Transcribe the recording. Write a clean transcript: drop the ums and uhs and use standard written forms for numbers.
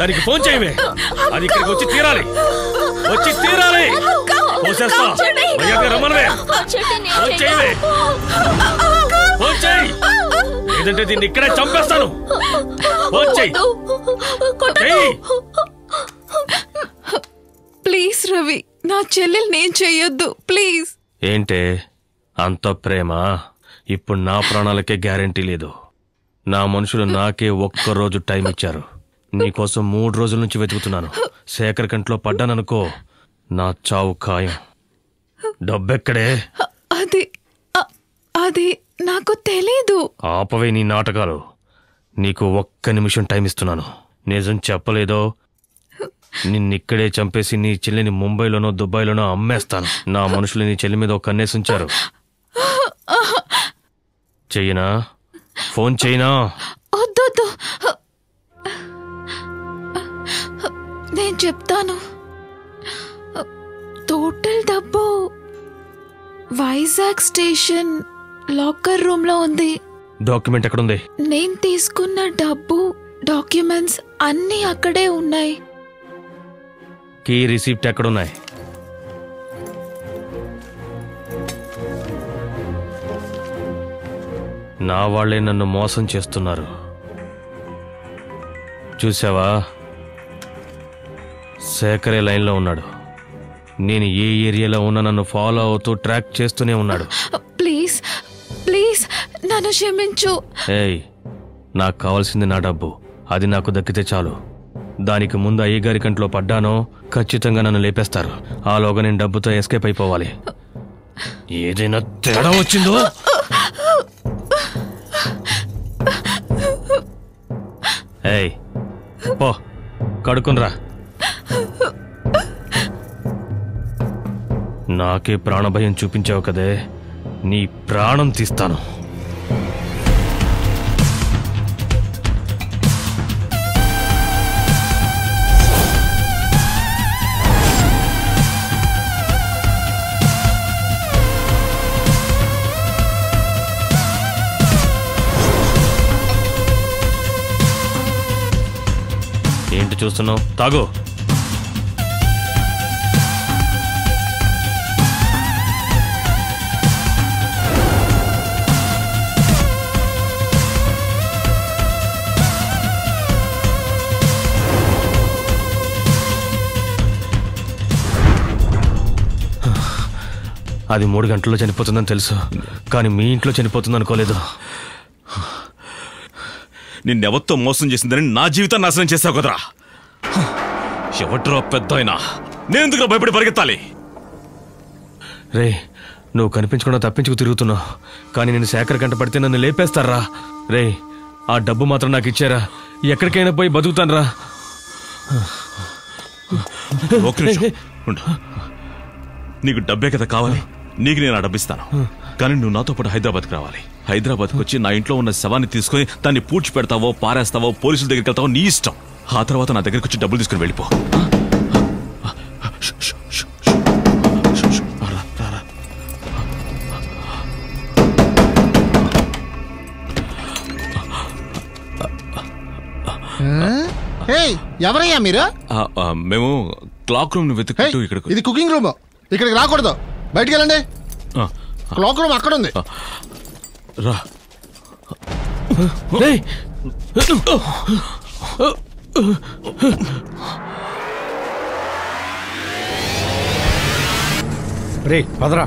దానికి ఫోన్ చేయవే. అది ఇక్కడికి వచ్చి తీరాలి. పోసేస్తా. రమ్మనవే. ఫోన్ చేయవే. ఫోన్ చేయి. లేదంటే దీన్ని ఇక్కడే చంపేస్తాను. ఫోన్ చేయి. ప్లీజ్ రవి, నా చెల్లెలు నేను చెయ్యొద్దు ప్లీజ్. ఏంటే అంత ప్రేమ? ఇప్పుడు నా ప్రాణాలకే గ్యారెంటీ లేదు. నా మనుషులు నాకే ఒక్కరోజు టైం ఇచ్చారు. నీకోసం 3 రోజుల నుంచి వెతుకుతున్నాను. శేఖర్ కంట్లో పడ్డాననుకో, నా చావు ఖాయం. డబ్బెక్కడే? అది నాకు తెలీదు. ఆపవే నీ నాటకాలు. నీకు 1 నిమిషం టైం ఇస్తున్నాను. నిజం చెప్పలేదో నిన్నిక్కడే చంపేసి నీ చెల్లిని ముంబైలోనో దుబాయ్లోనో అమ్మేస్తాను. నా మనుషులు నీ చెల్లి మీద 1 కన్నేసి ఉంచారు. చెయ్యనా? ఫోన్ చేయనా? వద్దు, నేను చెప్తాను. టోటల్ డబ్బు వైజాగ్ స్టేషన్ లాకర్ రూమ్ లో ఉంది. డాక్యుమెంట్ ఎక్కడుంది? నేను తీసుకున్న డబ్బు డాక్యుమెంట్స్ అన్నీ అక్కడే ఉన్నాయి. కీ రిసిప్ట్ ఎక్కడున్నాయి? నా వాళ్లే నన్ను మోసం చేస్తున్నారు. చూసావా? శేఖరే లైన్లో ఉన్నాడు. నేను ఏ ఏరియాలో ఉన్నా నన్ను ఫాలో అవుతూ ట్రాక్ చేస్తూనే ఉన్నాడు. ప్లీజ్ ప్లీజ్ నన్ను క్షమించు. ఏయ్, నాకు కావాల్సింది నా డబ్బు. అది నాకు దక్కితే చాలు. దానికి ముందు అయ్యగారి కంట్లో పడ్డానో ఖచ్చితంగా నన్ను లేపేస్తారు. ఆలోగా నేను డబ్బుతో ఎస్కేప్ అయిపోవాలి. ఏదైనా తేడా వచ్చిందో ఏయ్ పో, కడుకునరా. నాకే ప్రాణభయం చూపించావు కదే, నీ ప్రాణం తీస్తాను. ఏంటి చూస్తున్నావు? తాగు. అది 3 గంటల్లో చనిపోతుందని తెలుసు, కానీ మీ ఇంట్లో చనిపోతుంది అనుకోలేదు. నిన్నెవరితో మోసం చేసిందని నా జీవితాన్ని నాశనం చేసావు కదరా. ఎవట్రా పెద్ద అయినా నేనెందుకు భయపడి పరిగెత్తాలి? రే, నువ్వు కనిపించకుండా తప్పించుకు తిరుగుతున్నావు, కానీ నేను శేఖర్ కంట పడితే నన్ను లేపేస్తారా. రే, ఆ డబ్బు మాత్రం నాకు ఇచ్చారా? ఎక్కడికైనా పోయి బతుకుతానరా. నీకు డబ్బే కదా కావాలి, నీకు నేను ఆ డబ్బిస్తాను. కానీ నువ్వు నాతో పాటు హైదరాబాద్కి రావాలి. హైదరాబాద్కి వచ్చి నా ఇంట్లో ఉన్న శవాన్ని తీసుకుని దాన్ని పూడ్చి పెడతావో, పారేస్తావో, పోలీసుల దగ్గరికి వెళ్తావో నీ ఇష్టం. ఆ తర్వాత నా దగ్గరికి వచ్చి డబ్బులు తీసుకుని వెళ్ళిపో. ఎవరయ్యా మీరు? మేము క్లాక్ రూమ్ వెతుకుంటూ ఇక్కడ. ఇది కుకింగ్ రూమ్, ఇక్కడికి రాకూడదు. బయటికి వెళ్ళండి. క్లాక్ రూమ్ అక్కడ ఉంది. రా. రే పదరా.